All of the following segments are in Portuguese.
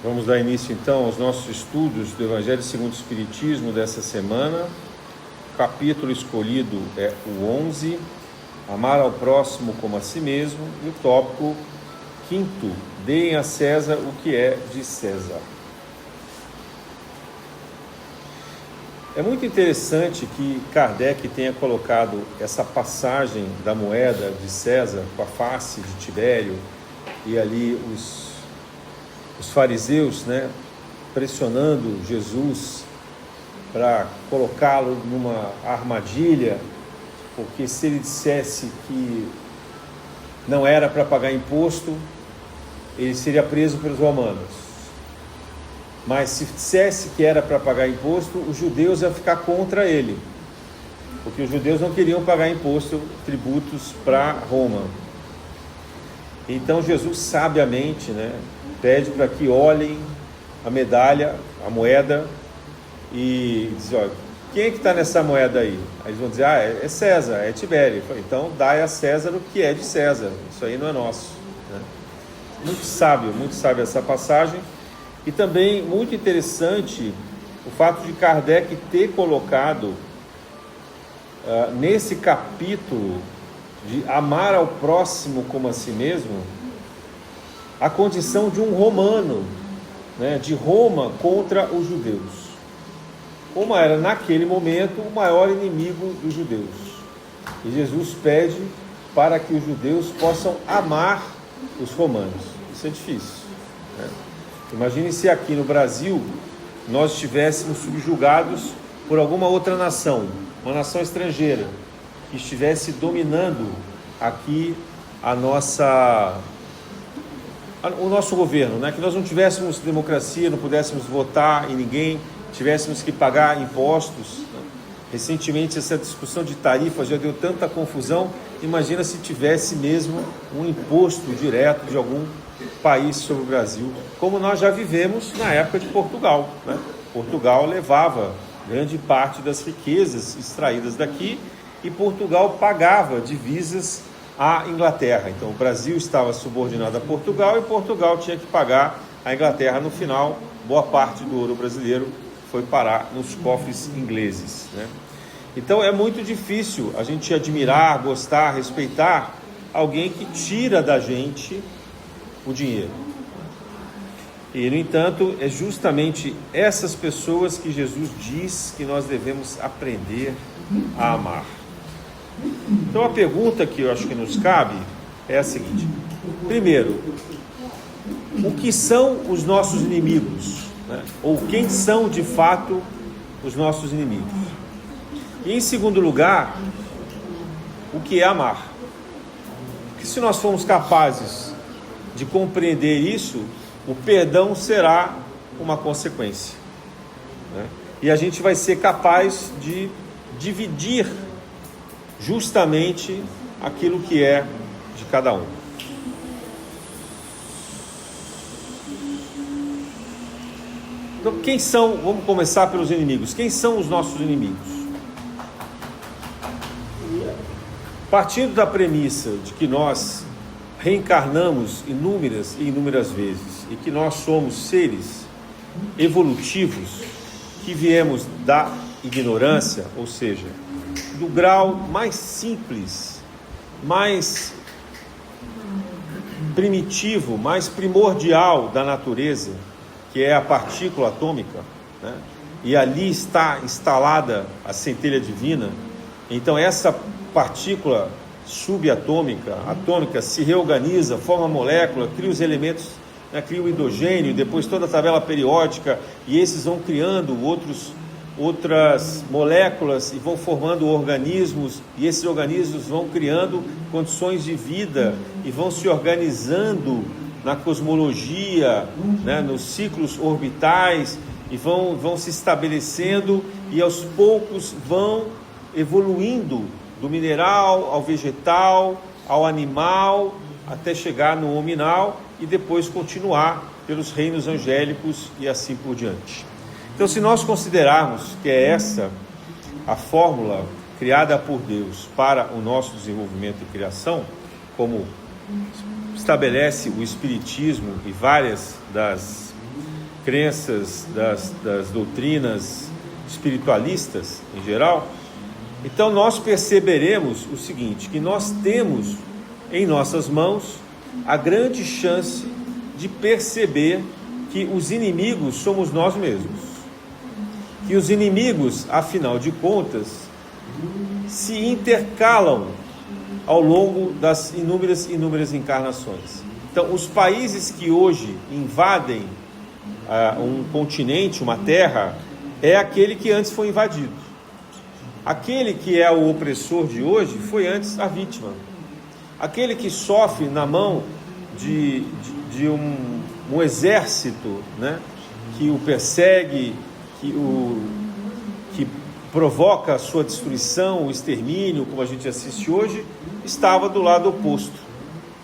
Vamos dar início então aos nossos estudos do Evangelho segundo o Espiritismo dessa semana. O capítulo escolhido é o 11, Amar ao próximo como a si mesmo, e o tópico 5, Deem a César o que é de César. É muito interessante que Kardec tenha colocado essa passagem da moeda de César com a face de Tibério e ali os fariseus, pressionando Jesus para colocá-lo numa armadilha, porque se ele dissesse que não era para pagar imposto, ele seria preso pelos romanos. Mas se dissesse que era para pagar imposto, os judeus iam ficar contra ele, porque os judeus não queriam pagar imposto, tributos para Roma. Então Jesus sabiamente, pede para que olhem a medalha, a moeda, e diz: olha, quem é que está nessa moeda aí? Aí eles vão dizer: é César, é Tibério. Então dai a César o que é de César, isso aí não é nosso. Muito sábio essa passagem. E também muito interessante o fato de Kardec ter colocado nesse capítulo de amar ao próximo como a si mesmo, a condição de um romano, de Roma contra os judeus. Roma era naquele momento o maior inimigo dos judeus, e Jesus pede para que os judeus possam amar os romanos. Isso é difícil, Imagine se aqui no Brasil nós estivéssemos subjugados por alguma outra nação, uma nação estrangeira, que estivesse dominando aqui o nosso governo, que nós não tivéssemos democracia, não pudéssemos votar em ninguém, tivéssemos que pagar impostos. Recentemente essa discussão de tarifas já deu tanta confusão. Imagina se tivesse mesmo um imposto direto de algum país sobre o Brasil, como nós já vivemos na época de Portugal. Portugal levava grande parte das riquezas extraídas daqui, e Portugal pagava divisas à Inglaterra. Então o Brasil estava subordinado a Portugal, e Portugal tinha que pagar à Inglaterra. No final, boa parte do ouro brasileiro foi parar nos cofres ingleses. Então é muito difícil a gente admirar, gostar, respeitar alguém que tira da gente o dinheiro. E, no entanto, é justamente essas pessoas que Jesus diz que nós devemos aprender a amar. Então a pergunta que eu acho que nos cabe é a seguinte: primeiro, o que são os nossos inimigos? Ou quem são de fato os nossos inimigos? E em segundo lugar, o que é amar? Porque se nós formos capazes de compreender isso, o perdão será uma consequência, e a gente vai ser capaz de dividir justamente aquilo que é de cada um. Então, quem são? Vamos começar pelos inimigos. Quem são os nossos inimigos? Partindo da premissa de que nós reencarnamos inúmeras e inúmeras vezes, e que nós somos seres evolutivos que viemos da ignorância, ou seja, do grau mais simples, mais primitivo, mais primordial da natureza, que é a partícula atômica, e ali está instalada a centelha divina. Então essa partícula subatômica, atômica, se reorganiza, forma molécula, cria os elementos, cria o hidrogênio, depois toda a tabela periódica, e esses vão criando outras moléculas e vão formando organismos, e esses organismos vão criando condições de vida e vão se organizando na cosmologia, nos ciclos orbitais, e vão se estabelecendo, e aos poucos vão evoluindo do mineral ao vegetal, ao animal, até chegar no hominal, e depois continuar pelos reinos angélicos e assim por diante. Então, se nós considerarmos que é essa a fórmula criada por Deus para o nosso desenvolvimento e criação, como estabelece o Espiritismo e várias das crenças das doutrinas espiritualistas em geral, então nós perceberemos o seguinte, que nós temos em nossas mãos a grande chance de perceber que os inimigos somos nós mesmos. Que os inimigos, afinal de contas, se intercalam ao longo das inúmeras encarnações. Então, os países que hoje invadem um continente, uma terra, é aquele que antes foi invadido. Aquele que é o opressor de hoje foi antes a vítima. Aquele que sofre na mão de um exército, né, que o persegue, que provoca a sua destruição, o extermínio, como a gente assiste hoje, estava do lado oposto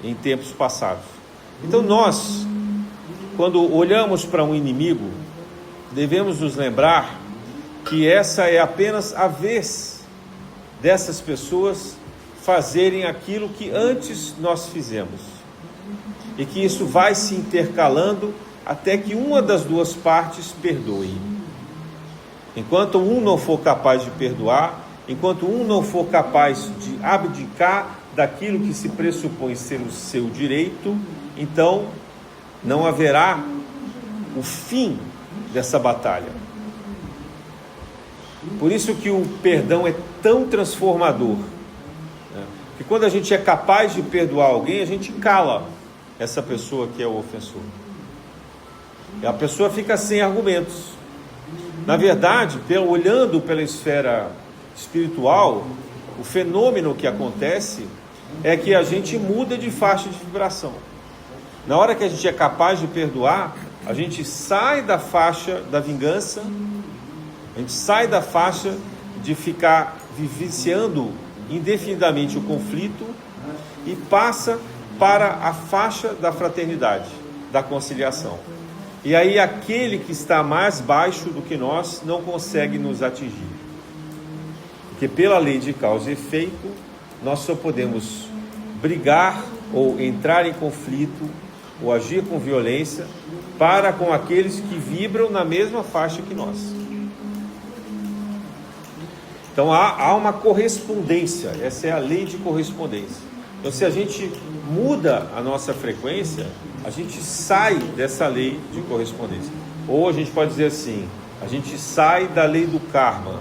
em tempos passados. Então nós, quando olhamos para um inimigo, devemos nos lembrar que essa é apenas a vez dessas pessoas fazerem aquilo que antes nós fizemos, e que isso vai se intercalando até que uma das duas partes perdoe. Enquanto um não for capaz de perdoar, enquanto um não for capaz de abdicar daquilo que se pressupõe ser o seu direito, então não haverá o fim dessa batalha. Por isso que o perdão é tão transformador, né? Porque quando a gente é capaz de perdoar alguém, a gente cala essa pessoa que é o ofensor. E a pessoa fica sem argumentos. Na verdade, olhando pela esfera espiritual, o fenômeno que acontece é que a gente muda de faixa de vibração. Na hora que a gente é capaz de perdoar, a gente sai da faixa da vingança, a gente sai da faixa de ficar vivenciando indefinidamente o conflito e passa para a faixa da fraternidade, da conciliação. E aí aquele que está mais baixo do que nós não consegue nos atingir. Porque pela lei de causa e efeito, nós só podemos brigar ou entrar em conflito ou agir com violência para com aqueles que vibram na mesma faixa que nós. Então há uma correspondência, essa é a lei de correspondência. Então se a gente muda a nossa frequência, a gente sai dessa lei de correspondência. Ou a gente pode dizer assim, a gente sai da lei do karma,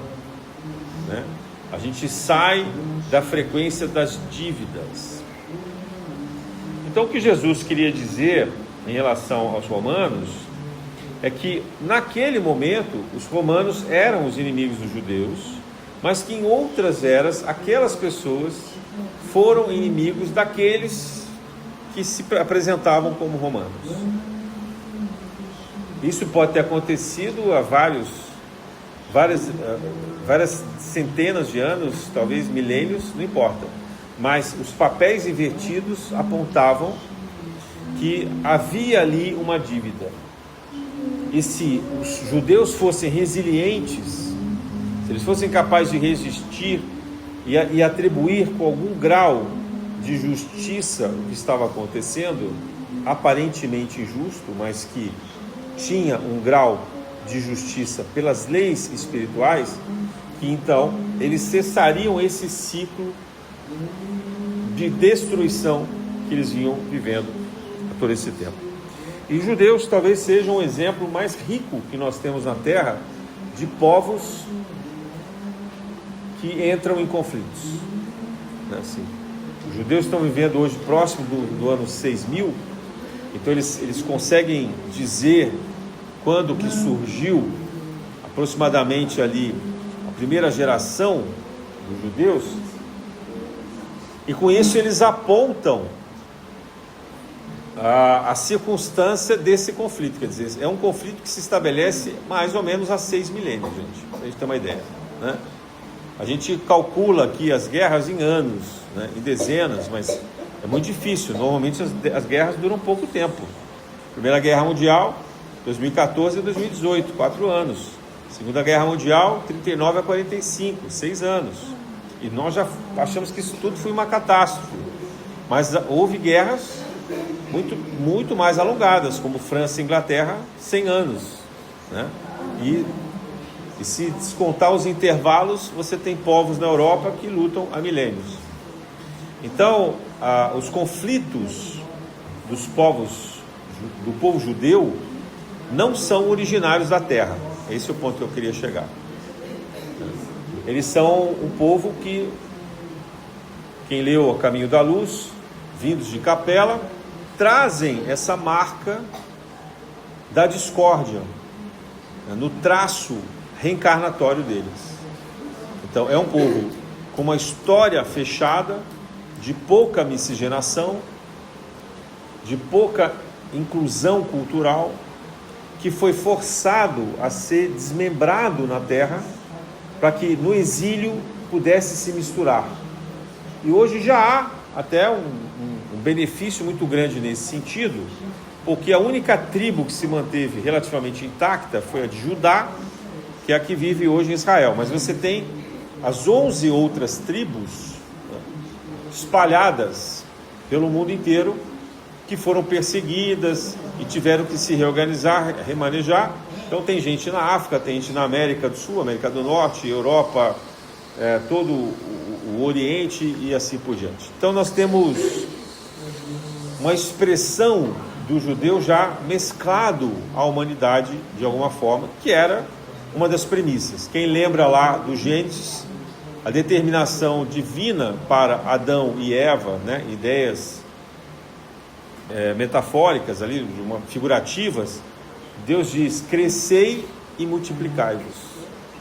né? A gente sai da frequência das dívidas. Então o que Jesus queria dizer em relação aos romanos é que naquele momento os romanos eram os inimigos dos judeus, mas que em outras eras aquelas pessoas foram inimigos daqueles que se apresentavam como romanos. Isso pode ter acontecido há várias centenas de anos, talvez milênios, não importa. Mas os papéis invertidos apontavam que havia ali uma dívida. E se os judeus fossem resilientes, se eles fossem capazes de resistir e atribuir com algum grau de justiça o que estava acontecendo, aparentemente injusto, mas que tinha um grau de justiça pelas leis espirituais, que então eles cessariam esse ciclo de destruição que eles vinham vivendo a todo esse tempo. E os judeus talvez sejam um exemplo mais rico que nós temos na Terra de povos que entram em conflitos. Assim, os judeus estão vivendo hoje próximo do ano 6000, então eles conseguem dizer quando que surgiu aproximadamente ali a primeira geração dos judeus, e com isso eles apontam a circunstância desse conflito. Quer dizer, é um conflito que se estabelece mais ou menos há 6 milênios, gente, para a gente ter uma ideia, né? A gente calcula aqui as guerras em anos, né, em dezenas, mas é muito difícil. Normalmente as guerras duram pouco tempo. Primeira Guerra Mundial, 2014 a 2018, 4 anos. Segunda Guerra Mundial, 39 a 45, 6 anos. E nós já achamos que isso tudo foi uma catástrofe. Mas houve guerras muito mais alongadas, como França e Inglaterra, 100 anos, né? E se descontar os intervalos, você tem povos na Europa que lutam há milênios. Então, os conflitos do povo judeu não são originários da terra. Esse é o ponto que eu queria chegar. Eles são um povo que, quem leu O Caminho da Luz, vindos de Capela, trazem essa marca da discórdia, né, no traço reencarnatório deles. Então, é um povo com uma história fechada, de pouca miscigenação, de pouca inclusão cultural, que foi forçado a ser desmembrado na terra, para que no exílio pudesse se misturar. E hoje já há até um benefício muito grande nesse sentido, porque a única tribo que se manteve relativamente intacta foi a de Judá, que é a que vive hoje em Israel. Mas você tem as 11 outras tribos, né, espalhadas pelo mundo inteiro, que foram perseguidas e tiveram que se reorganizar, remanejar. Então tem gente na África, tem gente na América do Sul, América do Norte, Europa, todo o Oriente e assim por diante. Então nós temos uma expressão do judeu já mesclado à humanidade de alguma forma, que era uma das premissas. Quem lembra lá do Gênesis, a determinação divina para Adão e Eva, né, ideias metafóricas ali, figurativas, Deus diz: crescei e multiplicai-vos.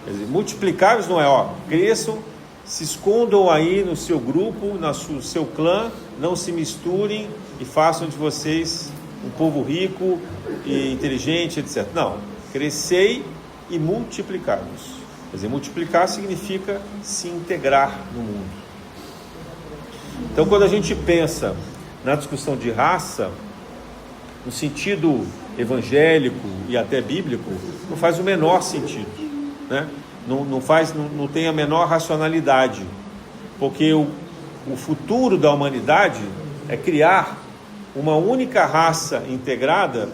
Quer dizer, multiplicai-vos não é, cresçam, se escondam aí no seu grupo, no seu clã, não se misturem e façam de vocês um povo rico e inteligente, etc. Não, crescei e multiplicai-vos. Quer dizer, multiplicar significa se integrar no mundo. Então, quando a gente pensa na discussão de raça, no sentido evangélico e até bíblico, não faz o menor sentido, né? Não tem a menor racionalidade, porque o futuro da humanidade é criar uma única raça integrada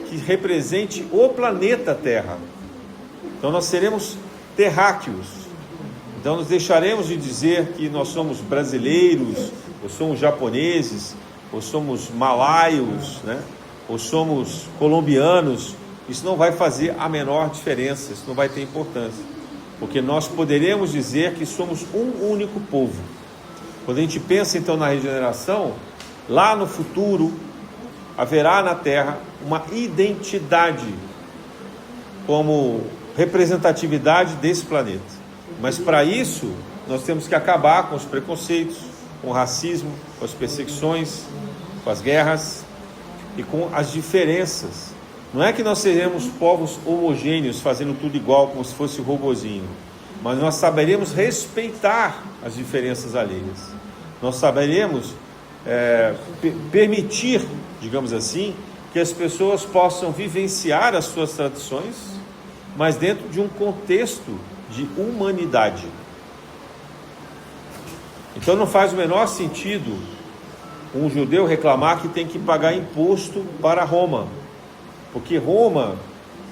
que represente o planeta Terra. Então nós seremos terráqueos. Então nós deixaremos de dizer que nós somos brasileiros, ou somos japoneses, ou somos malaios, né? Ou somos colombianos. Isso não vai fazer a menor diferença, isso não vai ter importância, porque nós poderemos dizer que somos um único povo. Quando a gente pensa então na regeneração, lá no futuro haverá na Terra uma identidade como representatividade desse planeta. Mas para isso nós temos que acabar com os preconceitos, com o racismo, com as perseguições, com as guerras e com as diferenças. Não é que nós seremos povos homogêneos fazendo tudo igual como se fosse robozinho, mas nós saberemos respeitar as diferenças alheias. Nós saberemos permitir, digamos assim, que as pessoas possam vivenciar as suas tradições, mas dentro de um contexto de humanidade. Então não faz o menor sentido um judeu reclamar que tem que pagar imposto para Roma, porque Roma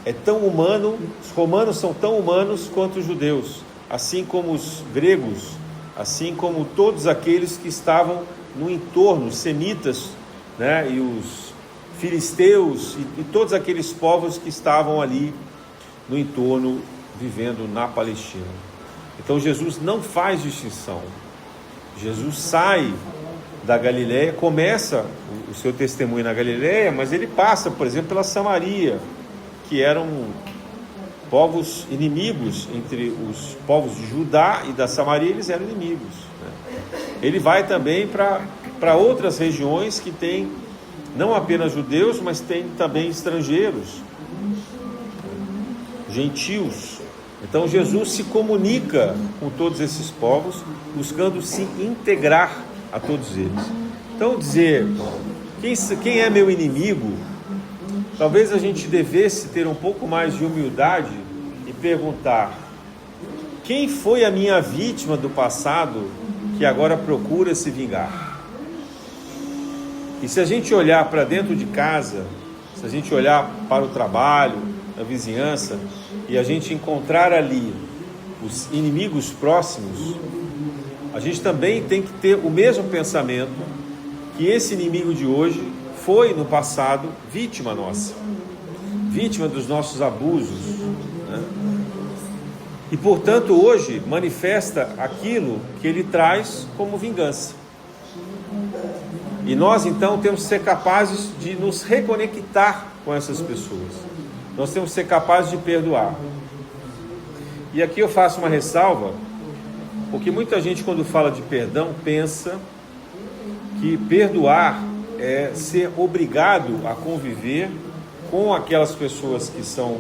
é tão humano, os romanos são tão humanos quanto os judeus, assim como os gregos, assim como todos aqueles que estavam no entorno, os semitas, né, e os filisteus e todos aqueles povos que estavam ali no entorno, vivendo na Palestina. Então Jesus não faz distinção. Jesus sai da Galileia, começa o seu testemunho na Galileia, mas ele passa, por exemplo, pela Samaria, que eram povos inimigos. Entre os povos de Judá e da Samaria, eles eram inimigos, né? Ele vai também para outras regiões que tem não apenas judeus, mas tem também estrangeiros, gentios. Então Jesus se comunica com todos esses povos, buscando se integrar a todos eles. Então dizer quem é meu inimigo, talvez a gente devesse ter um pouco mais de humildade e perguntar: quem foi a minha vítima do passado que agora procura se vingar? E se a gente olhar para dentro de casa, se a gente olhar para o trabalho, a vizinhança, e a gente encontrar ali os inimigos próximos, a gente também tem que ter o mesmo pensamento que esse inimigo de hoje foi no passado vítima nossa, vítima dos nossos abusos, né? E portanto hoje manifesta aquilo que ele traz como vingança. E nós então temos que ser capazes de nos reconectar com essas pessoas. Nós temos que ser capazes de perdoar. E aqui eu faço uma ressalva, porque muita gente quando fala de perdão pensa que perdoar é ser obrigado a conviver com aquelas pessoas que são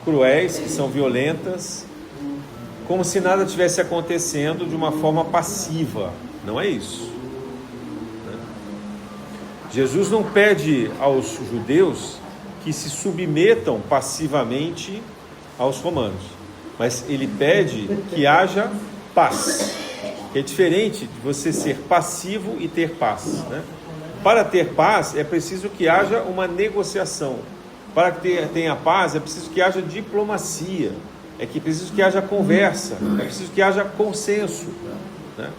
cruéis, que são violentas, como se nada tivesse acontecendo de uma forma passiva. Não é isso. Jesus não pede aos judeus que se submetam passivamente aos romanos, mas ele pede que haja paz. É diferente de você ser passivo e ter paz, né? Para ter paz é preciso que haja uma negociação. Para que tenha paz é preciso que haja diplomacia, preciso que haja conversa, é preciso que haja consenso, né?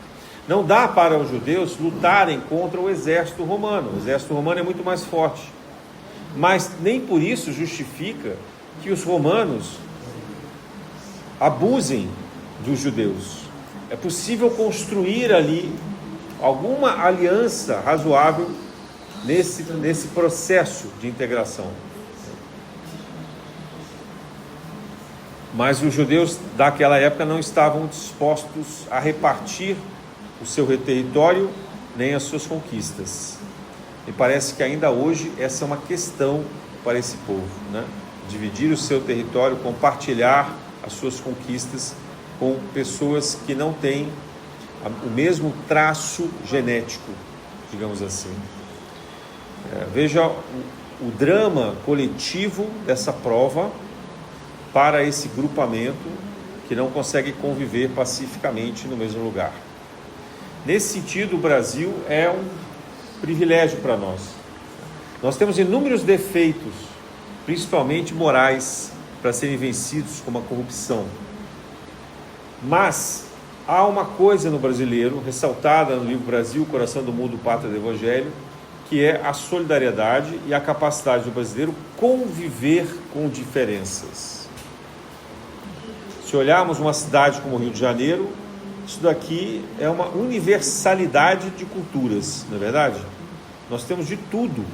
Não dá para os judeus lutarem contra o exército romano. O exército romano é muito mais forte. Mas nem por isso justifica que os romanos abusem dos judeus. É possível construir ali alguma aliança razoável nesse processo de integração. Mas os judeus daquela época não estavam dispostos a repartir o seu território nem as suas conquistas. Me parece que ainda hoje essa é uma questão para esse povo, né? Dividir o seu território, compartilhar as suas conquistas com pessoas que não têm o mesmo traço genético, digamos assim. Veja o drama coletivo dessa prova para esse grupamento que não consegue conviver pacificamente no mesmo lugar. Nesse sentido, o Brasil é um privilégio para nós. Nós temos inúmeros defeitos, principalmente morais, para serem vencidos, como a corrupção. Mas há uma coisa no brasileiro, ressaltada no livro Brasil, Coração do Mundo, Pátria do Evangelho, que é a solidariedade e a capacidade do brasileiro conviver com diferenças. Se olharmos uma cidade como o Rio de Janeiro, isso daqui é uma universalidade de culturas, não é verdade? Nós temos de tudo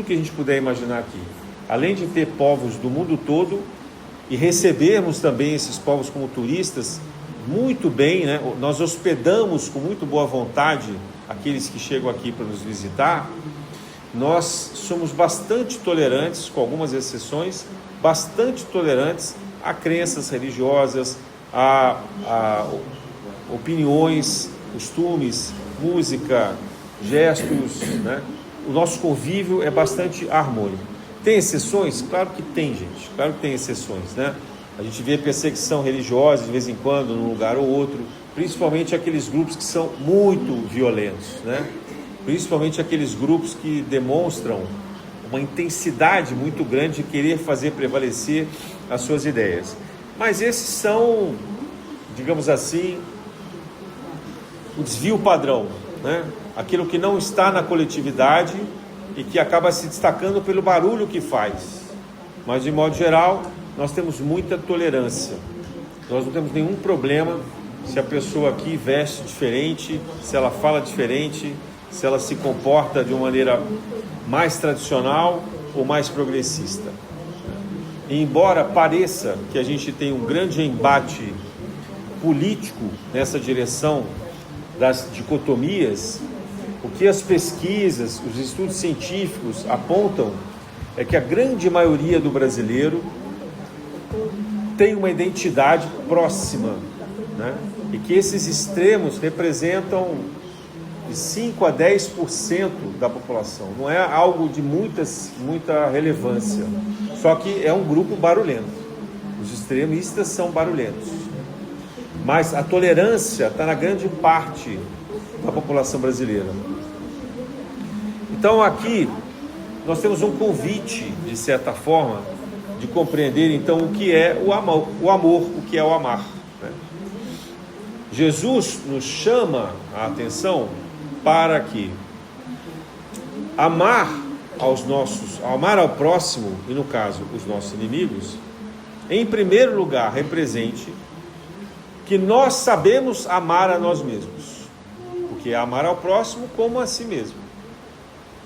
que a gente puder imaginar aqui. Além de ter povos do mundo todo e recebermos também esses povos como turistas muito bem, né? Nós hospedamos com muito boa vontade aqueles que chegam aqui para nos visitar. Nós somos bastante tolerantes, com algumas exceções, bastante tolerantes a crenças religiosas, a opiniões, costumes, música, gestos, né? O nosso convívio é bastante harmônico. Tem exceções? Claro que tem, gente. Claro que tem exceções, né? A gente vê perseguição religiosa de vez em quando, num lugar ou outro, principalmente aqueles grupos que são muito violentos, né? Principalmente aqueles grupos que demonstram uma intensidade muito grande de querer fazer prevalecer as suas ideias. Mas esses são, digamos assim, o desvio padrão, né? Aquilo que não está na coletividade e que acaba se destacando pelo barulho que faz. Mas, de modo geral, nós temos muita tolerância. Nós não temos nenhum problema se a pessoa aqui veste diferente, se ela fala diferente, se ela se comporta de uma maneira mais tradicional ou mais progressista. E embora pareça que a gente tem um grande embate político nessa direção das dicotomias, o que as pesquisas, os estudos científicos apontam é que a grande maioria do brasileiro tem uma identidade próxima, né? E que esses extremos representam de 5 a 10% da população. Não é algo de muita relevância, só que é um grupo barulhento. Os extremistas são barulhentos. Mas a tolerância está na grande parte da população brasileira. Então aqui nós temos um convite, de certa forma, de compreender então o que é o amor, o que é o amar, né? Jesus nos chama a atenção para que amar ao próximo, e no caso os nossos inimigos, em primeiro lugar represente que nós sabemos amar a nós mesmos, porque é amar ao próximo como a si mesmo.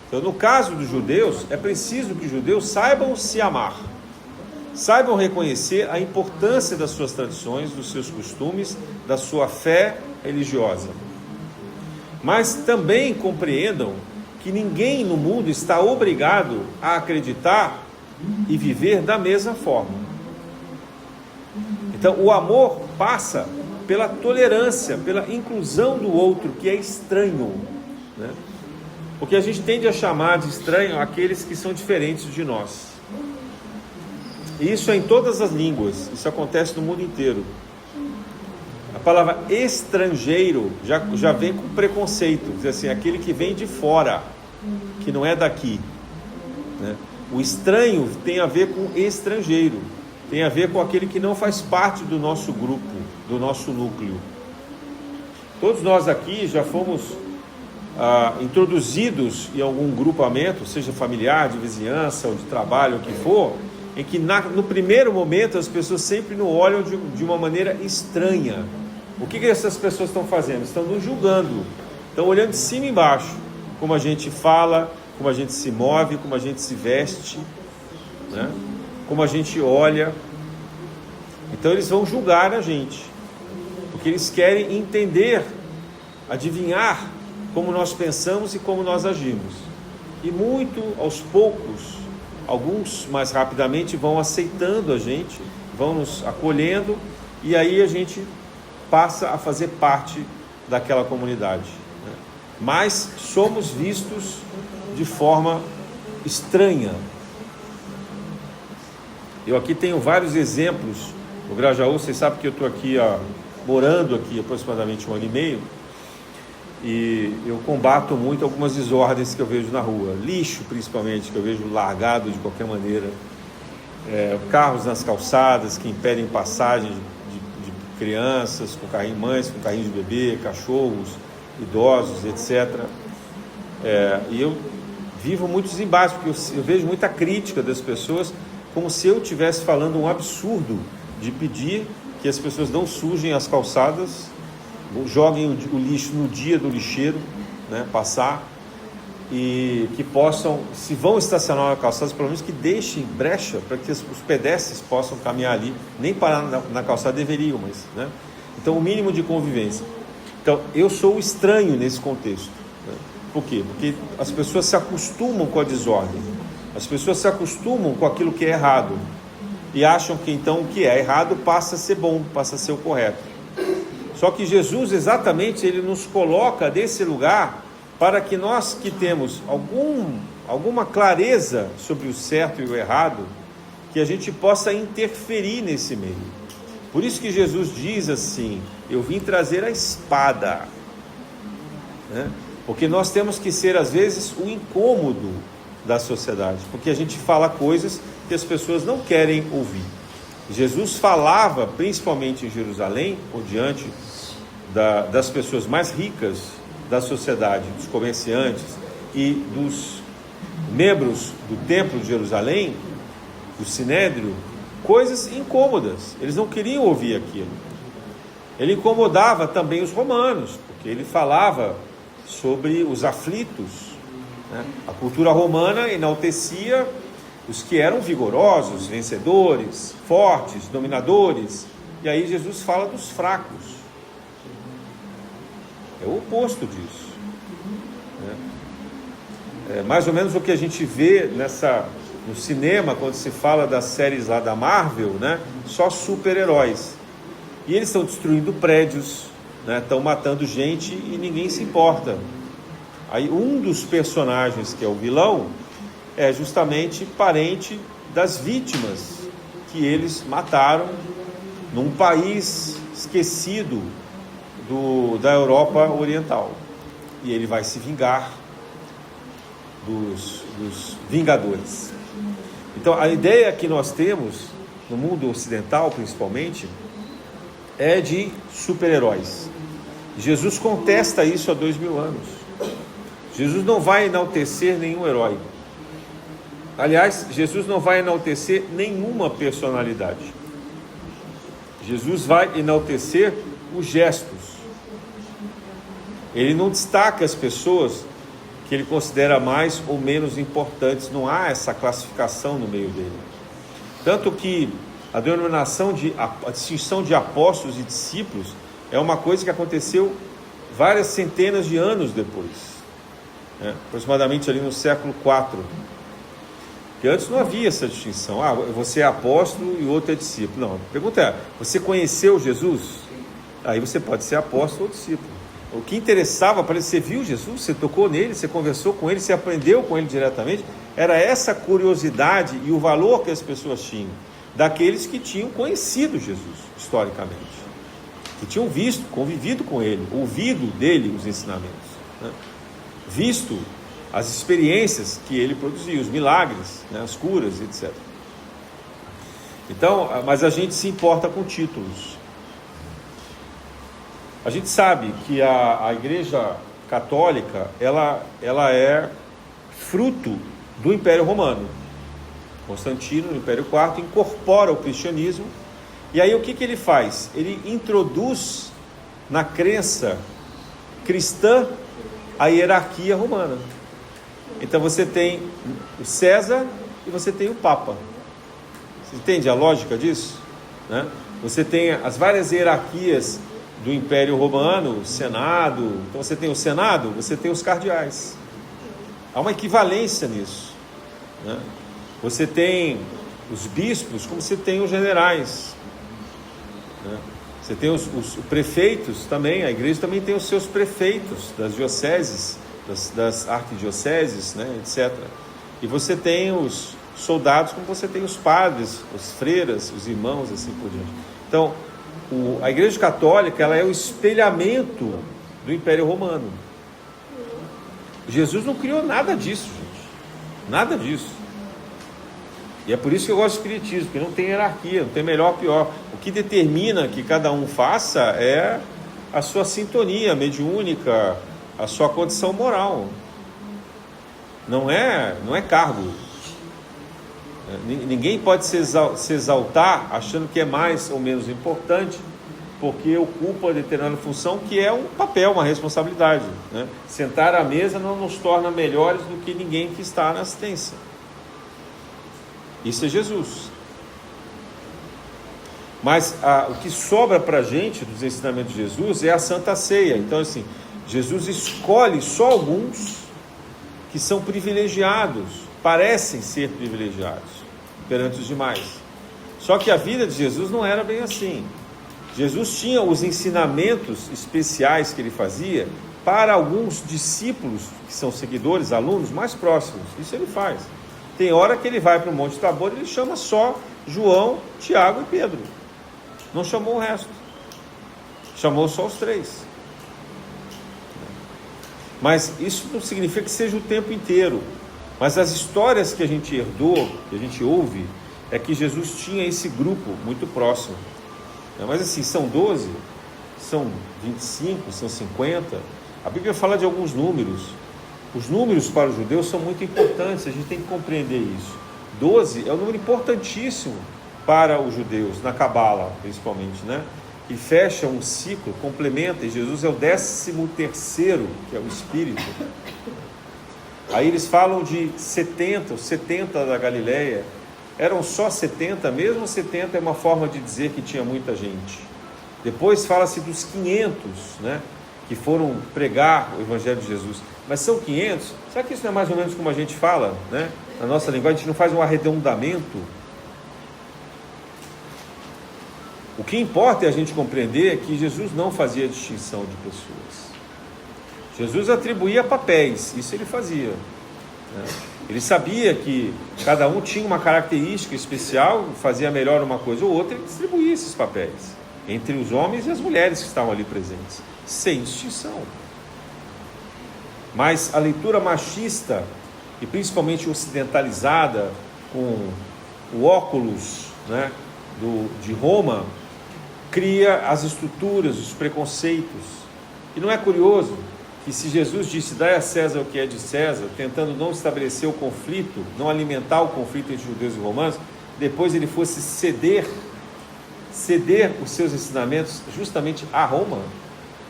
Então, no caso dos judeus, é preciso que os judeus saibam se amar, saibam reconhecer a importância das suas tradições, dos seus costumes, da sua fé religiosa, mas também compreendam que ninguém no mundo está obrigado a acreditar e viver da mesma forma. Então, o amor passa pela tolerância, pela inclusão do outro que é estranho, né? Porque a gente tende a chamar de estranho aqueles que são diferentes de nós. E isso é em todas as línguas, isso acontece no mundo inteiro. A palavra estrangeiro já vem com preconceito, diz assim, aquele que vem de fora, que não é daqui, né? O estranho tem a ver com estrangeiro, tem a ver com aquele que não faz parte do nosso grupo, do nosso núcleo. Todos nós aqui já fomos introduzidos em algum grupamento, seja familiar, de vizinhança ou de trabalho, o que for, em que no primeiro momento as pessoas sempre nos olham de uma maneira estranha. O que essas pessoas estão fazendo? Estão nos julgando, estão olhando de cima e embaixo, como a gente fala, como a gente se move, como a gente se veste, né? Como a gente olha. Então eles vão julgar a gente, porque eles querem entender, adivinhar como nós pensamos e como nós agimos. E muito aos poucos, alguns mais rapidamente vão aceitando a gente, vão nos acolhendo, e aí a gente passa a fazer parte daquela comunidade, né? Mas somos vistos de forma estranha. Eu aqui tenho vários exemplos. No Grajaú, vocês sabem que eu estou aqui, morando aqui aproximadamente 1 ano e meio, e eu combato muito algumas desordens que eu vejo na rua, lixo principalmente, que eu vejo largado de qualquer maneira, carros nas calçadas que impedem passagem de crianças, com carrinho, mães com carrinho de bebê, cachorros, idosos, etc. E eu vivo muitos embates, porque eu vejo muita crítica das pessoas, como se eu estivesse falando um absurdo de pedir que as pessoas não sujem as calçadas, joguem o lixo no dia do lixeiro, né, passar, e que possam, se vão estacionar na calçada, pelo menos que deixem brecha para que os pedestres possam caminhar ali, nem parar na calçada deveriam, mas, né? Então, o mínimo de convivência. Então, eu sou estranho nesse contexto, né? Por quê? Porque as pessoas se acostumam com a desordem, as pessoas se acostumam com aquilo que é errado, e acham que então o que é errado passa a ser bom, passa a ser o correto. Só que Jesus, exatamente, ele nos coloca nesse lugar para que nós que temos alguma clareza sobre o certo e o errado, que a gente possa interferir nesse meio. Por isso que Jesus diz assim, eu vim trazer a espada, né? Porque nós temos que ser, às vezes, o incômodo da sociedade, porque a gente fala coisas que as pessoas não querem ouvir. Jesus falava, principalmente em Jerusalém, ou diante das pessoas mais ricas da sociedade, dos comerciantes e dos membros do templo de Jerusalém, do Sinédrio, coisas incômodas. Eles não queriam ouvir aquilo. Ele incomodava também os romanos, porque ele falava sobre os aflitos, né? A cultura romana enaltecia os que eram vigorosos, vencedores, fortes, dominadores, e aí Jesus fala dos fracos. É o oposto disso, né? É mais ou menos o que a gente vê no cinema, quando se fala das séries lá da Marvel, né? Só super-heróis, e eles estão destruindo prédios, né? Estão matando gente e ninguém se importa. Aí um dos personagens, que é o vilão, é justamente parente das vítimas que eles mataram num país esquecido da Europa Oriental, e ele vai se vingar. dos Vingadores. Então, a ideia que nós temos, no mundo ocidental principalmente, é de super-heróis. Jesus contesta isso há 2000 anos. Jesus não vai enaltecer nenhum herói. Aliás, Jesus não vai enaltecer nenhuma personalidade. Jesus vai enaltecer os gestos. Ele não destaca as pessoas que ele considera mais ou menos importantes. Não há essa classificação no meio dele. Tanto que a denominação a distinção de apóstolos e discípulos é uma coisa que aconteceu várias centenas de anos depois, aproximadamente ali no século IV. Porque antes não havia essa distinção. Você é apóstolo e o outro é discípulo. Não, a pergunta é, você conheceu Jesus? Aí você pode ser apóstolo ou discípulo. O que interessava para ele, você viu Jesus, você tocou nele, você conversou com ele, você aprendeu com ele diretamente, era essa curiosidade e o valor que as pessoas tinham, daqueles que tinham conhecido Jesus, historicamente, que tinham visto, convivido com ele, ouvido dele os ensinamentos, visto as experiências que ele produzia, os milagres, as curas, etc. Então, mas a gente se importa com títulos. A gente sabe que a Igreja Católica, ela é fruto do Império Romano. Constantino, no Império IV, incorpora o cristianismo. E aí o que ele faz? Ele introduz na crença cristã a hierarquia romana. Então você tem o César e você tem o Papa. Você entende a lógica disso? Você tem as várias hierarquias do Império Romano, o Senado. Então você tem o Senado, você tem os cardeais. Há uma equivalência nisso. Você tem os bispos, como você tem os generais. Você tem os prefeitos também. A igreja também tem os seus prefeitos das dioceses, das arquidioceses, etc. E você tem os soldados, como você tem os padres, os freiras, os irmãos, assim por diante. Então, a Igreja Católica, ela é o espelhamento do Império Romano. Jesus não criou nada disso, gente. Nada disso. E é por isso que eu gosto do espiritismo, porque não tem hierarquia, não tem melhor ou pior. O que determina que cada um faça é a sua sintonia mediúnica, a sua condição moral. Não é cargo. Ninguém pode se exaltar achando que é mais ou menos importante porque ocupa determinada função, que é um papel, uma responsabilidade. Sentar à mesa não nos torna melhores do que ninguém que está na assistência. Isso é Jesus. Mas o que sobra para a gente dos ensinamentos de Jesus é a Santa Ceia. Então, assim, Jesus escolhe só alguns que são privilegiados, parecem ser privilegiados perante os demais. Só que a vida de Jesus não era bem assim. Jesus tinha os ensinamentos especiais que ele fazia para alguns discípulos, que são seguidores, alunos mais próximos. Isso ele faz. Tem hora que ele vai para o Monte Tabor e ele chama só João, Tiago e Pedro. Não chamou o resto. Chamou só os 3. Mas isso não significa que seja o tempo inteiro. Mas as histórias que a gente herdou, que a gente ouve, é que Jesus tinha esse grupo muito próximo. Mas assim, são 12, são 25, são 50. A Bíblia fala de alguns números. Os números para os judeus são muito importantes, a gente tem que compreender isso. 12 é um número importantíssimo para os judeus, na Cabala principalmente, que fecha um ciclo, complementa, e Jesus é o 13º, que é o Espírito. Aí eles falam de 70, os 70 da Galileia. Eram só 70, mesmo 70 é uma forma de dizer que tinha muita gente. Depois fala-se dos 500, que foram pregar o Evangelho de Jesus. Mas são 500? Será que isso não é mais ou menos como a gente fala, na nossa linguagem? A gente não faz um arredondamento? O que importa é a gente compreender que Jesus não fazia distinção de pessoas. Jesus atribuía papéis, isso ele fazia. Ele sabia que cada um tinha uma característica especial, fazia melhor uma coisa ou outra, e distribuía esses papéis entre os homens e as mulheres que estavam ali presentes, sem distinção. Mas a leitura machista e principalmente ocidentalizada, com o óculos, né, de Roma, cria as estruturas, os preconceitos. E não é curioso que, se Jesus disse: dai a César o que é de César, tentando não estabelecer o conflito, não alimentar o conflito entre judeus e romanos, depois ele fosse ceder os seus ensinamentos justamente a Roma?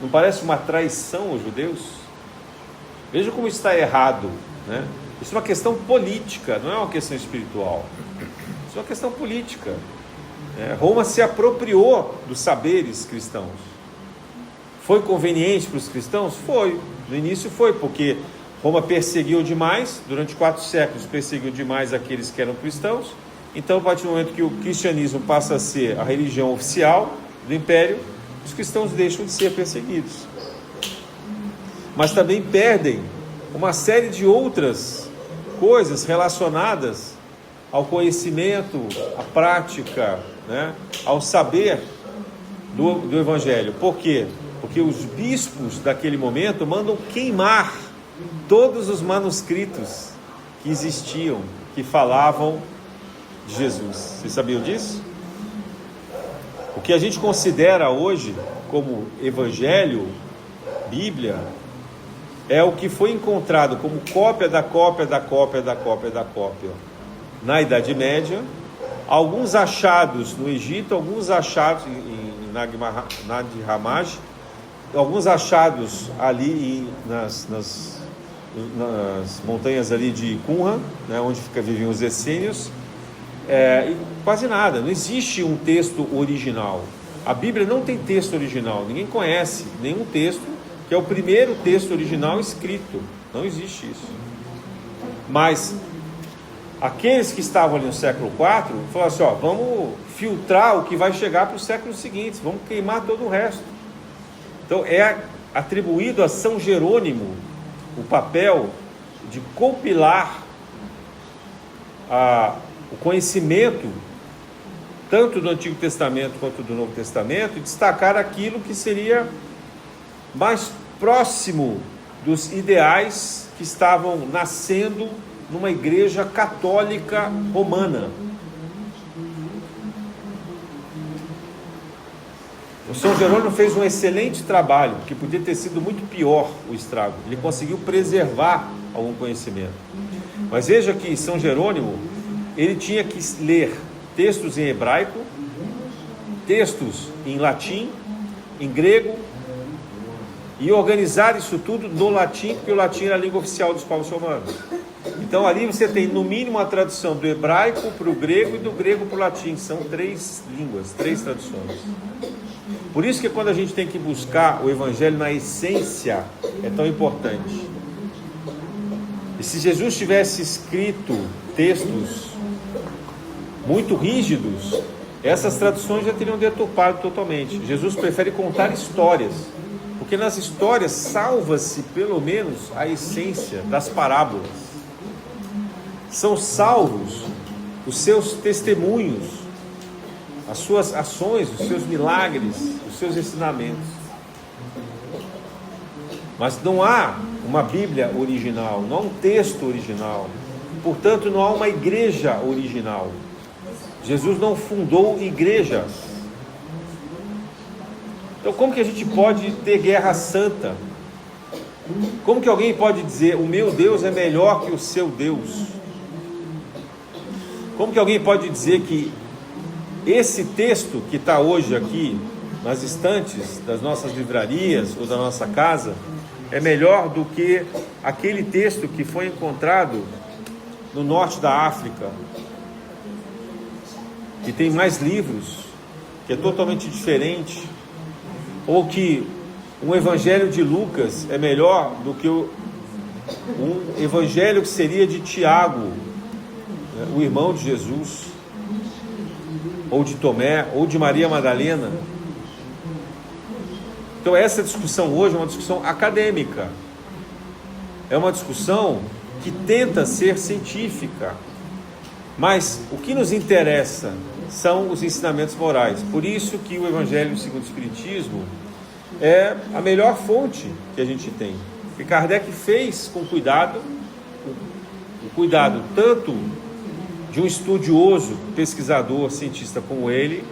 Não parece uma traição aos judeus? Veja como isso está errado, né? Isso é uma questão política, não é uma questão espiritual. Isso é uma questão política. Roma se apropriou dos saberes cristãos. Foi conveniente para os cristãos? Foi. No início foi, porque Roma perseguiu demais, durante 4 séculos perseguiu demais aqueles que eram cristãos. Então, a partir do momento que o cristianismo passa a ser a religião oficial do império, os cristãos deixam de ser perseguidos. Mas também perdem uma série de outras coisas relacionadas ao conhecimento, à prática, né, ao saber do Evangelho. Por quê? Porque os bispos daquele momento mandam queimar todos os manuscritos que existiam, que falavam de Jesus. Vocês sabiam disso? O que a gente considera hoje como Evangelho, Bíblia, é o que foi encontrado como cópia da cópia da cópia da cópia da cópia na Idade Média, alguns achados no Egito, alguns achados em Nag Hammadi, alguns achados ali nas montanhas ali de Qumran, né, onde viviam os essênios, e quase nada. Não existe um texto original. A Bíblia não tem texto original. Ninguém conhece nenhum texto que é o primeiro texto original escrito. Não existe isso. Mas aqueles que estavam ali no século IV falaram assim: vamos filtrar o que vai chegar para os séculos seguintes, vamos queimar todo o resto. Então é atribuído a São Jerônimo o papel de compilar o conhecimento tanto do Antigo Testamento quanto do Novo Testamento, e destacar aquilo que seria mais próximo dos ideais que estavam nascendo numa igreja católica romana. O São Jerônimo fez um excelente trabalho, que podia ter sido muito pior o estrago. Ele conseguiu preservar algum conhecimento. Mas veja que São Jerônimo, ele tinha que ler textos em hebraico, textos em latim, em grego, e organizar isso tudo no latim, porque o latim era a língua oficial dos povos romanos. Então ali você tem no mínimo a tradução do hebraico para o grego e do grego para o latim. São 3 línguas, 3 traduções. Por isso que quando a gente tem que buscar o Evangelho na essência, é tão importante. E se Jesus tivesse escrito textos muito rígidos, essas traduções já teriam deturpado totalmente. Jesus prefere contar histórias, porque nas histórias salva-se pelo menos a essência das parábolas. São salvos os seus testemunhos, as suas ações, os seus milagres, os seus ensinamentos. Mas não há uma Bíblia original, não há um texto original. Portanto, não há uma igreja original. Jesus não fundou igrejas. Então, como que a gente pode ter guerra santa? Como que alguém pode dizer: o meu Deus é melhor que o seu Deus? Como que alguém pode dizer que esse texto que está hoje aqui nas estantes das nossas livrarias ou da nossa casa é melhor do que aquele texto que foi encontrado no norte da África, que tem mais livros, que é totalmente diferente, ou que um evangelho de Lucas é melhor do que um evangelho que seria de Tiago, né, o irmão de Jesus, ou de Tomé, ou de Maria Madalena. Então essa discussão hoje é uma discussão acadêmica, é uma discussão que tenta ser científica, mas o que nos interessa são os ensinamentos morais. Por isso que o Evangelho segundo o Espiritismo é a melhor fonte que a gente tem. E Kardec fez com cuidado o cuidado tanto de um estudioso, pesquisador, cientista como ele,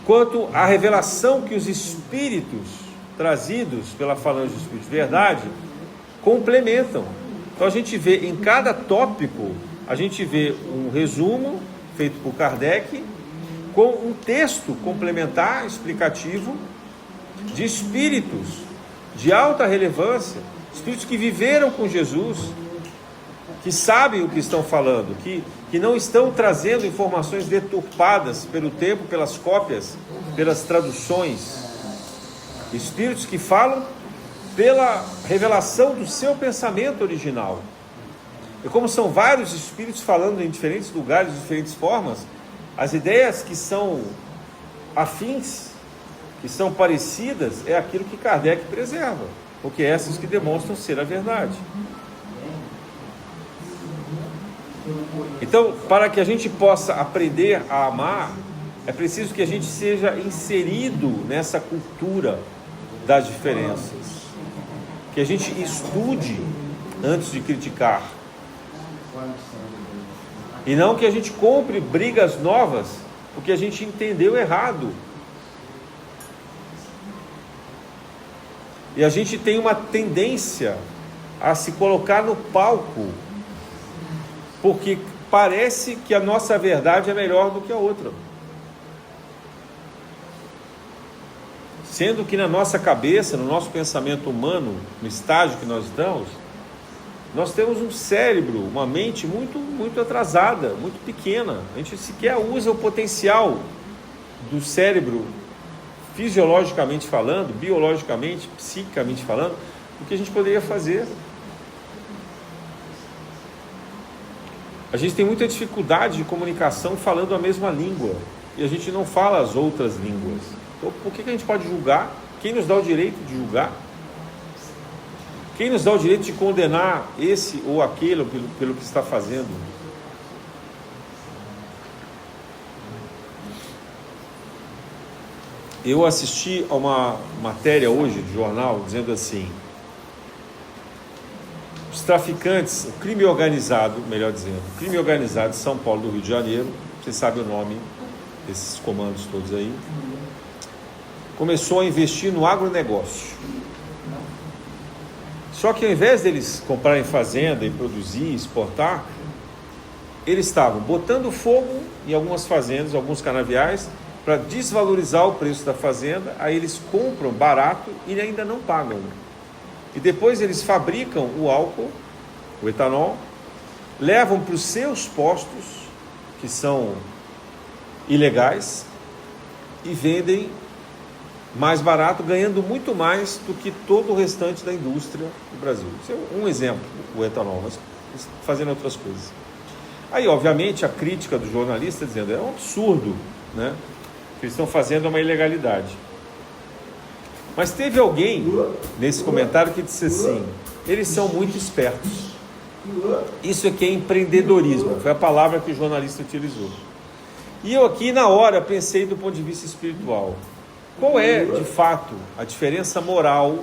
quanto a revelação que os espíritos trazidos pela falange do Espírito de Verdade complementam. Então a gente vê em cada tópico, a gente vê um resumo feito por Kardec, com um texto complementar, explicativo, de espíritos de alta relevância, espíritos que viveram com Jesus, que sabem o que estão falando, que não estão trazendo informações deturpadas pelo tempo, pelas cópias, pelas traduções. Espíritos que falam pela revelação do seu pensamento original. E como são vários espíritos falando em diferentes lugares, de diferentes formas, as ideias que são afins, que são parecidas, é aquilo que Kardec preserva, porque é essas que demonstram ser a verdade. Então, para que a gente possa aprender a amar, é preciso que a gente seja inserido nessa cultura das diferenças, que a gente estude antes de criticar, e não que a gente compre brigas novas porque a gente entendeu errado. E a gente tem uma tendência a se colocar no palco, porque parece que a nossa verdade é melhor do que a outra, sendo que na nossa cabeça, no nosso pensamento humano, no estágio que nós estamos, nós temos um cérebro, uma mente muito atrasada, muito pequena. A gente sequer usa o potencial do cérebro, fisiologicamente falando, biologicamente, psiquicamente falando, o que a gente poderia fazer. A gente tem muita dificuldade de comunicação falando a mesma língua, e a gente não fala as outras línguas. Então, por que a gente pode julgar? Quem nos dá o direito de julgar? Quem nos dá o direito de condenar esse ou aquele pelo que está fazendo? Eu assisti a uma matéria hoje de jornal dizendo assim: os traficantes, o crime organizado, melhor dizendo, o crime organizado de São Paulo, do Rio de Janeiro, você sabe o nome desses comandos todos aí, começou a investir no agronegócio. Só que ao invés deles comprarem fazenda e produzir, exportar, eles estavam botando fogo em algumas fazendas, alguns canaviais, para desvalorizar o preço da fazenda. Aí eles compram barato e ainda não pagam. E depois eles fabricam o álcool, o etanol, levam para os seus postos, que são ilegais, e vendem mais barato, ganhando muito mais do que todo o restante da indústria do Brasil. Isso é um exemplo, o etanol, mas fazendo outras coisas. Aí, obviamente, a crítica do jornalista dizendo: é um absurdo, né? O que eles estão fazendo é uma ilegalidade. Mas teve alguém nesse comentário que disse assim: eles são muito espertos. Isso aqui é empreendedorismo, foi a palavra que o jornalista utilizou. E eu aqui na hora pensei do ponto de vista espiritual. Qual é, de fato, a diferença moral,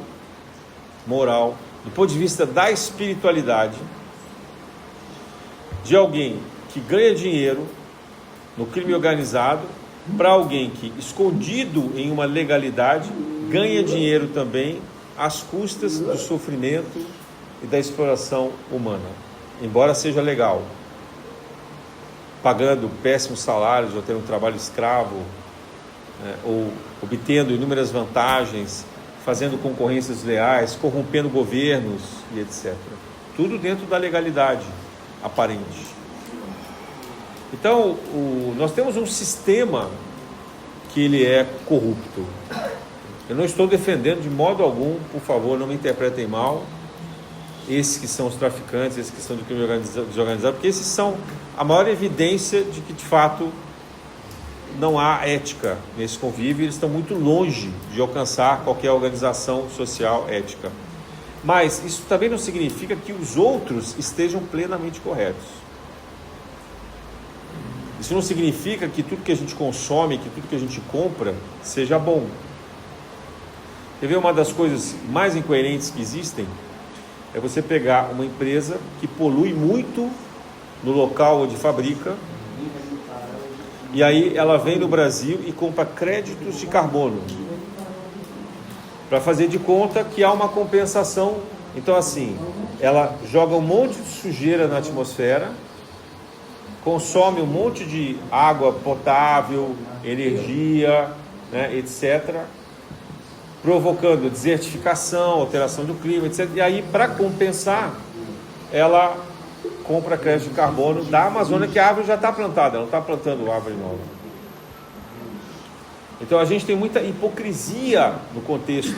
do ponto de vista da espiritualidade, de alguém que ganha dinheiro no crime organizado para alguém que, escondido em uma legalidade, ganha dinheiro também às custas do sofrimento e da exploração humana, embora seja legal, pagando péssimos salários ou tendo um trabalho escravo, ou obtendo inúmeras vantagens, fazendo concorrências leais, corrompendo governos e etc. Tudo dentro da legalidade aparente. Então, nós temos um sistema que ele é corrupto. Eu não estou defendendo de modo algum, por favor, não me interpretem mal, esses que são os traficantes, esses que são do crime desorganizado, porque esses são a maior evidência de que, de fato, não há ética nesse convívio, eles estão muito longe de alcançar qualquer organização social ética. Mas isso também não significa que os outros estejam plenamente corretos. Isso não significa que tudo que a gente consome, que tudo que a gente compra, seja bom. Quer ver uma das coisas mais incoerentes que existem? é você pegar uma empresa que polui muito no local onde fabrica, e aí ela vem no Brasil e compra créditos de carbono, para fazer de conta que há uma compensação. Então assim, ela joga um monte de sujeira na atmosfera, consome um monte de água potável, energia, né, etc., provocando desertificação, alteração do clima, etc. E aí, para compensar, ela compra crédito de carbono da Amazônia, que a árvore já está plantada, ela não está plantando árvore nova. Então a gente tem muita hipocrisia no contexto.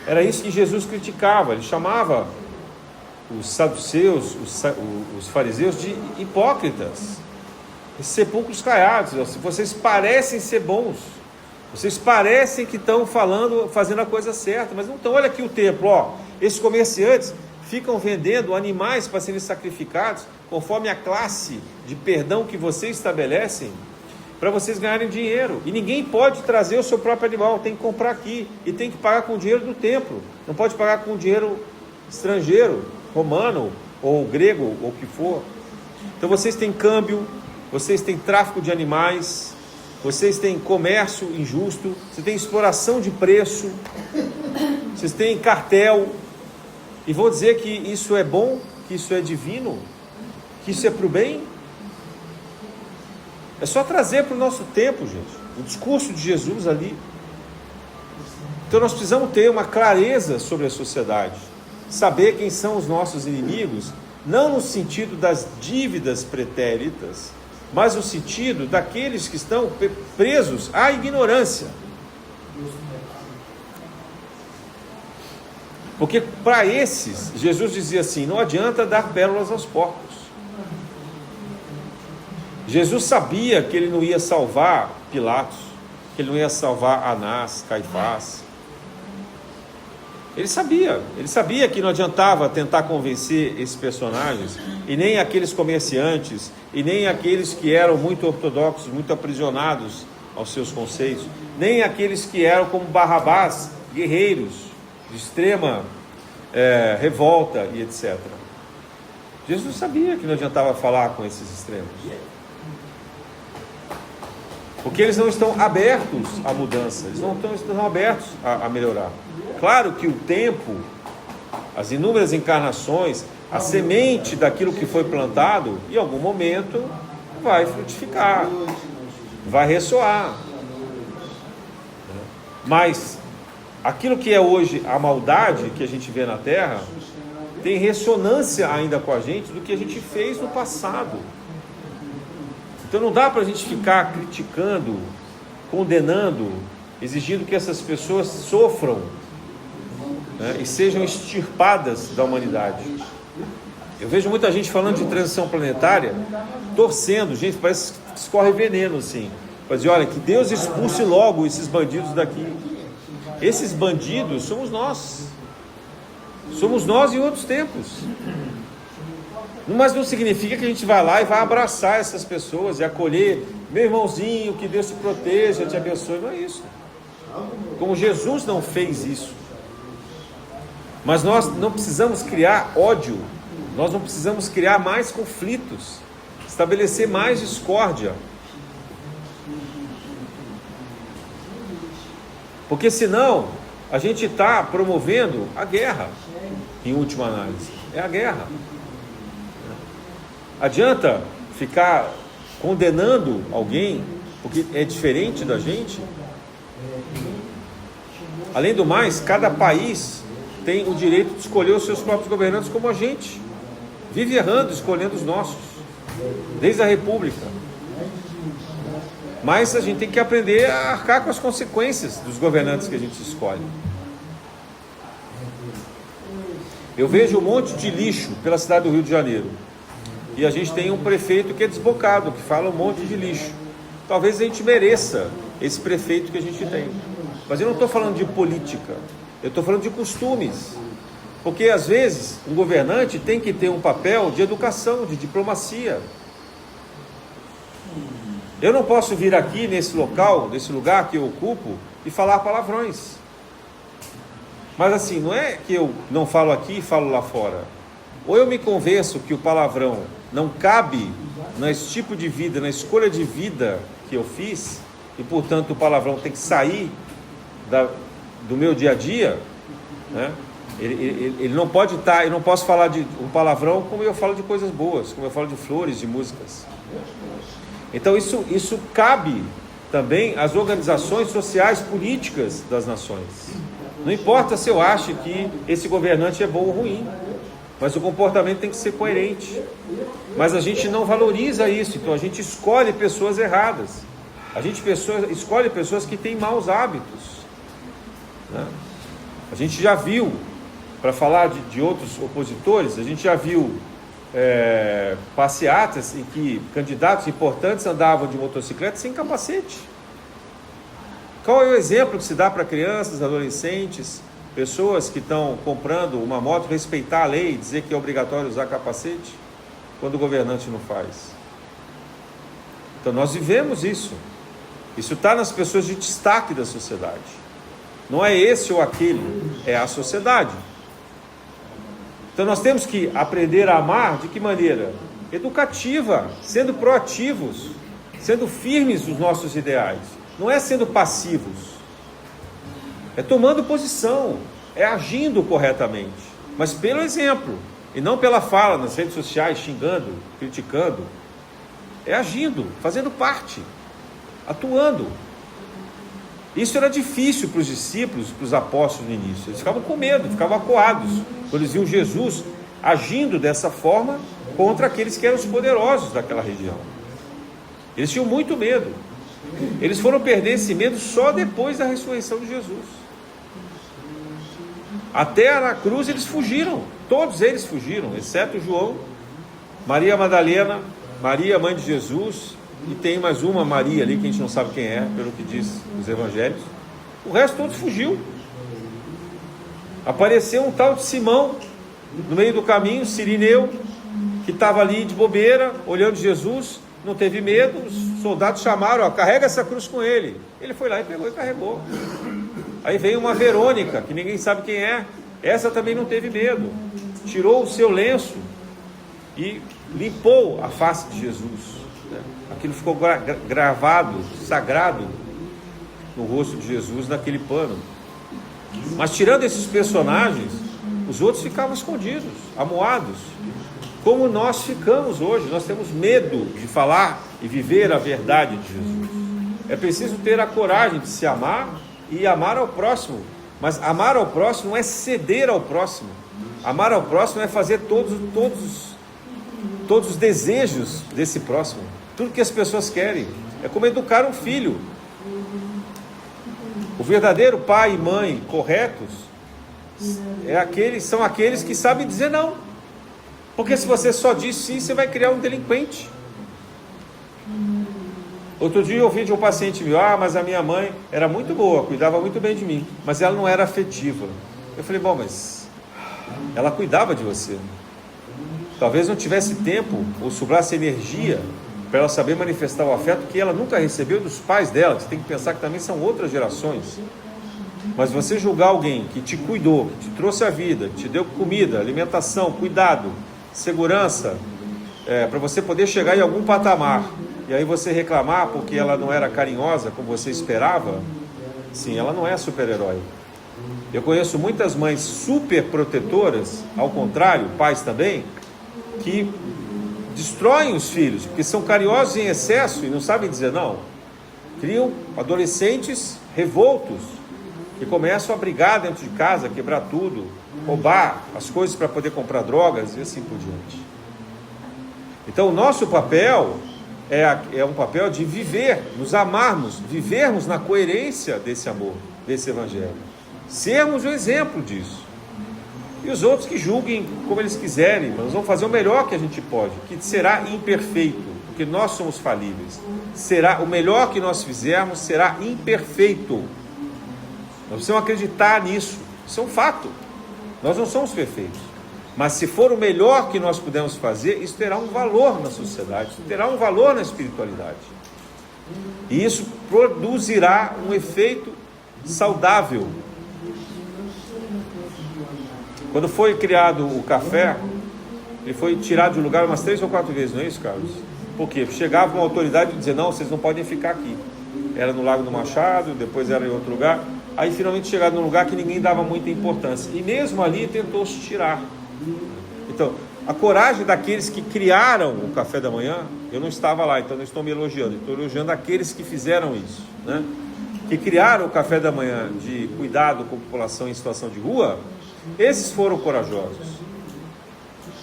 Era isso que Jesus criticava. Ele chamava os saduceus, os fariseus, de hipócritas, sepulcros caiados. Vocês parecem ser bons, vocês parecem que estão fazendo a coisa certa, mas não estão. Olha aqui o templo, ó. Esses comerciantes ficam vendendo animais para serem sacrificados conforme a classe de perdão que vocês estabelecem, para vocês ganharem dinheiro. E ninguém pode trazer o seu próprio animal, tem que comprar aqui e tem que pagar com o dinheiro do templo, não pode pagar com dinheiro estrangeiro, romano ou grego ou o que for. Então vocês têm câmbio, vocês têm tráfico de animais, vocês têm comércio injusto, vocês têm exploração de preço, vocês têm cartel. E vou dizer que isso é bom, que isso é divino, que isso é para o bem. É só trazer para o nosso tempo, gente, o discurso de Jesus ali. Então nós precisamos ter uma clareza sobre a sociedade, saber quem são os nossos inimigos, não no sentido das dívidas pretéritas, mas no sentido daqueles que estão presos à ignorância. Porque para esses, Jesus dizia assim, não adianta dar pérolas aos porcos. Jesus sabia que ele não ia salvar Pilatos, que ele não ia salvar Anás, Caifás. Ele sabia que não adiantava tentar convencer esses personagens, e nem aqueles comerciantes, e nem aqueles que eram muito ortodoxos, muito aprisionados aos seus conceitos, nem aqueles que eram como Barrabás, guerreiros, de extrema revolta e etc. Jesus sabia que não adiantava falar com esses extremos, porque eles não estão abertos à mudança, eles não estão abertos a melhorar. Claro que o tempo, as inúmeras encarnações, a semente daquilo que foi plantado, em algum momento vai frutificar, vai ressoar. Mas aquilo que é hoje a maldade que a gente vê na Terra, tem ressonância ainda com a gente do que a gente fez no passado. Então não dá para a gente ficar criticando, condenando, exigindo que essas pessoas sofram, né, e sejam extirpadas da humanidade. Eu vejo muita gente falando de transição planetária, torcendo, gente, parece que escorre veneno assim, para dizer, olha, que Deus expulse logo esses bandidos daqui. Esses bandidos somos nós em outros tempos. Mas não significa que a gente vai lá e vai abraçar essas pessoas e acolher, meu irmãozinho, que Deus te proteja, te abençoe. Não é isso. Como Jesus não fez isso. Mas nós não precisamos criar ódio, nós não precisamos criar mais conflitos, estabelecer mais discórdia. Porque senão a gente está promovendo a guerra, em última análise. É a guerra. Adianta ficar condenando alguém porque é diferente da gente? Além do mais, cada país tem o direito de escolher os seus próprios governantes, como a gente vive errando, escolhendo os nossos, desde a República. Mas a gente tem que aprender a arcar com as consequências dos governantes que a gente escolhe. Eu vejo um monte de lixo pela cidade do Rio de Janeiro, e a gente tem um prefeito que é desbocado, que fala um monte de lixo. Talvez a gente mereça esse prefeito que a gente tem. Mas eu não estou falando de política, eu estou falando de costumes. Porque às vezes um governante tem que ter um papel de educação, de diplomacia. Eu não posso vir aqui nesse local, nesse lugar que eu ocupo, e falar palavrões. Mas assim, não é que eu não falo aqui e falo lá fora. Ou eu me convenço que o palavrão não cabe nesse tipo de vida, na escolha de vida que eu fiz, e portanto o palavrão tem que sair do meu dia a dia, né? Ele não pode estar, eu não posso falar de um palavrão como eu falo de coisas boas, como eu falo de flores, de músicas. Então isso cabe também às organizações sociais, políticas das nações. Não importa se eu acho que esse governante é bom ou ruim, mas o comportamento tem que ser coerente. Mas a gente não valoriza isso, então a gente escolhe pessoas erradas. A gente escolhe pessoas que têm maus hábitos, né? A gente já viu, para falar de outros opositores, a gente já viu passeatas em que candidatos importantes andavam de motocicleta sem capacete. Qual é o exemplo que se dá para crianças, adolescentes, pessoas que estão comprando uma moto, respeitar a lei, dizer que é obrigatório usar capacete, quando o governante não faz? Então nós vivemos isso. Isso está nas pessoas de destaque da sociedade. Não é esse ou aquele, é a sociedade. Então nós temos que aprender a amar de que maneira? Educativa, sendo proativos, sendo firmes nos nossos ideais. Não é sendo passivos, é tomando posição, é agindo corretamente, mas pelo exemplo, e não pela fala nas redes sociais, xingando, criticando. É agindo, fazendo parte, atuando. Isso era difícil para os discípulos, para os apóstolos no início. Eles ficavam com medo, ficavam acuados quando eles viam Jesus agindo dessa forma contra aqueles que eram os poderosos daquela região. Eles tinham muito medo. Eles foram perder esse medo só depois da ressurreição de Jesus. Até na cruz eles fugiram, todos eles fugiram, exceto João, Maria Madalena, Maria, mãe de Jesus, e tem mais uma Maria ali que a gente não sabe quem é, pelo que diz os evangelhos. O resto todos fugiu. Apareceu um tal de Simão no meio do caminho, Cirineu, que estava ali de bobeira, olhando Jesus, não teve medo. Os soldados chamaram, carrega essa cruz com ele. Ele foi lá e pegou e carregou. Aí veio uma Verônica, que ninguém sabe quem é. Essa também não teve medo. Tirou o seu lenço e limpou a face de Jesus. Aquilo ficou gravado, sagrado no rosto de Jesus, naquele pano. Mas tirando esses personagens, os outros ficavam escondidos, amuados. Como nós ficamos hoje, nós temos medo de falar e viver a verdade de Jesus. É preciso ter a coragem de se amar e amar ao próximo. Mas amar ao próximo não é ceder ao próximo. Amar ao próximo é fazer todos os desejos desse próximo. Tudo que as pessoas querem. É como educar um filho. O verdadeiro pai e mãe corretos são aqueles que sabem dizer não. Porque se você só diz sim, você vai criar um delinquente. Outro dia eu ouvi de um paciente meu, mas a minha mãe era muito boa, cuidava muito bem de mim, mas ela não era afetiva. Eu falei, bom, mas ela cuidava de você. Talvez não tivesse tempo ou sobrasse energia para ela saber manifestar o afeto que ela nunca recebeu dos pais dela. Você tem que pensar que também são outras gerações. Mas você julgar alguém que te cuidou, que te trouxe a vida, te deu comida, alimentação, cuidado, segurança, para você poder chegar em algum patamar, e aí você reclamar porque ela não era carinhosa como você esperava, sim, ela não é super-herói. Eu conheço muitas mães super protetoras, ao contrário, pais também, que destroem os filhos, porque são carinhosos em excesso e não sabem dizer não. Criam adolescentes revoltos, que começam a brigar dentro de casa, quebrar tudo, roubar as coisas para poder comprar drogas e assim por diante. Então o nosso papel é um papel de viver, nos amarmos, vivermos na coerência desse amor, desse evangelho, sermos o exemplo disso. E os outros que julguem como eles quiserem, mas nós vamos fazer o melhor que a gente pode, que será imperfeito, porque nós somos falíveis. Será o melhor que nós fizermos, será imperfeito. Nós precisamos acreditar nisso. Isso é um fato. Nós não somos perfeitos. Mas se for o melhor que nós pudermos fazer, isso terá um valor na sociedade, isso terá um valor na espiritualidade. E isso produzirá um efeito saudável. Quando foi criado o café, ele foi tirado de lugar umas 3 ou 4 vezes, não é isso, Carlos? Por quê? Porque chegava uma autoridade e dizia, não, vocês não podem ficar aqui. Era no Lago do Machado, depois era em outro lugar. Aí finalmente chegaram num lugar que ninguém dava muita importância. E mesmo ali tentou se tirar. Então, a coragem daqueles que criaram o café da manhã, eu não estava lá, então não estou me elogiando, estou elogiando aqueles que fizeram isso, né? Que criaram o café da manhã de cuidado com a população em situação de rua, esses foram corajosos.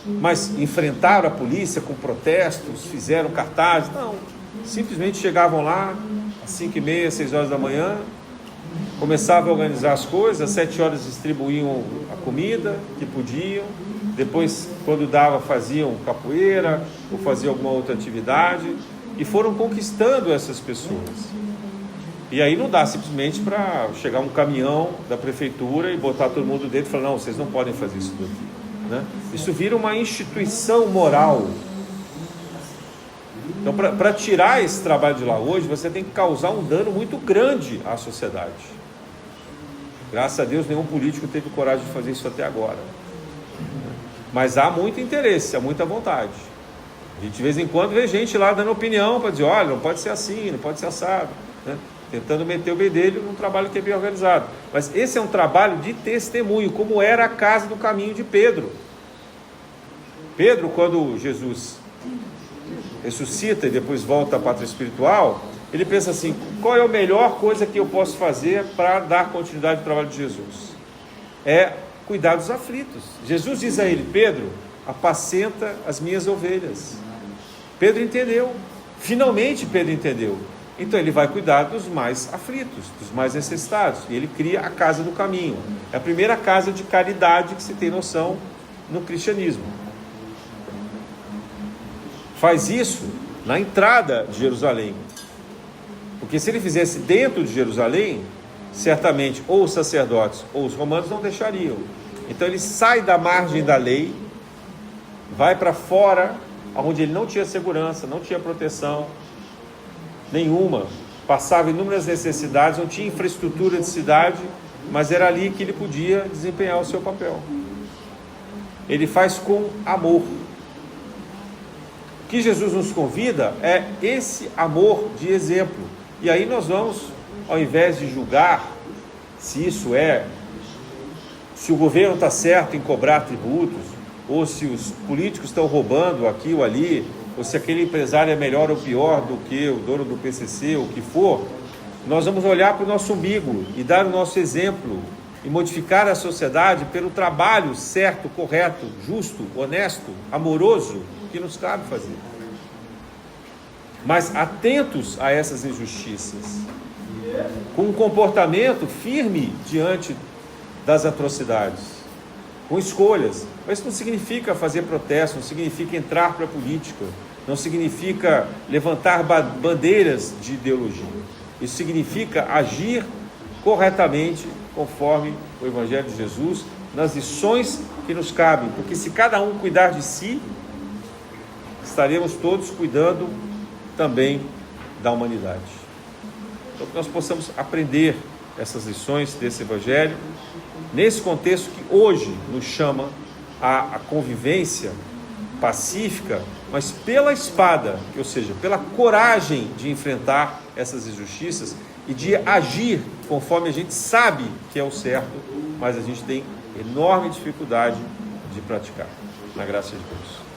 Mas enfrentaram a polícia com protestos, fizeram cartazes, não, simplesmente chegavam lá às 5h30, 6 horas da manhã, começavam a organizar as coisas, às 7 horas distribuíam a comida que podiam, depois quando dava faziam capoeira ou faziam alguma outra atividade e foram conquistando essas pessoas. E aí não dá simplesmente para chegar um caminhão da prefeitura e botar todo mundo dentro e falar, não, vocês não podem fazer isso daqui, né? Isso vira uma instituição moral. Então, para tirar esse trabalho de lá hoje, você tem que causar um dano muito grande à sociedade. Graças a Deus, nenhum político teve coragem de fazer isso até agora. Mas há muito interesse, há muita vontade. A gente de vez em quando vê gente lá dando opinião para dizer, olha, não pode ser assim, não pode ser assado, né? Tentando meter o bedelho num trabalho que é bem organizado. Mas esse é um trabalho de testemunho, como era a casa do caminho de Pedro. Pedro, quando Jesus ressuscita e depois volta à pátria espiritual, ele pensa assim, qual é a melhor coisa que eu posso fazer para dar continuidade ao trabalho de Jesus? É cuidar dos aflitos. Jesus diz a ele, Pedro, apacenta as minhas ovelhas. Pedro entendeu, finalmente Pedro entendeu. Então ele vai cuidar dos mais aflitos, dos mais necessitados, e ele cria a casa do caminho. É a primeira casa de caridade que se tem noção no cristianismo. Faz isso na entrada de Jerusalém, porque se ele fizesse dentro de Jerusalém, certamente ou os sacerdotes ou os romanos não deixariam. Então ele sai da margem da lei, vai para fora, onde ele não tinha segurança, não tinha proteção nenhuma, passava inúmeras necessidades, não tinha infraestrutura de cidade, mas era ali que ele podia desempenhar o seu papel. Ele faz com amor. O que Jesus nos convida é esse amor de exemplo. E aí nós vamos, ao invés de julgar se isso se o governo está certo em cobrar tributos, ou se os políticos estão roubando aqui ou ali, ou se aquele empresário é melhor ou pior do que o dono do PCC, o que for, nós vamos olhar para o nosso umbigo e dar o nosso exemplo e modificar a sociedade pelo trabalho certo, correto, justo, honesto, amoroso que nos cabe fazer. Mas atentos a essas injustiças, com um comportamento firme diante das atrocidades, com escolhas. Mas isso não significa fazer protesto, não significa entrar para a política, não significa levantar bandeiras de ideologia. Isso significa agir corretamente conforme o Evangelho de Jesus, nas lições que nos cabem, porque se cada um cuidar de si, estaremos todos cuidando também da humanidade. Então que nós possamos aprender essas lições desse Evangelho, nesse contexto que hoje nos chama a convivência pacífica, mas pela espada, ou seja, pela coragem de enfrentar essas injustiças e de agir conforme a gente sabe que é o certo, mas a gente tem enorme dificuldade de praticar. Na graça de Deus.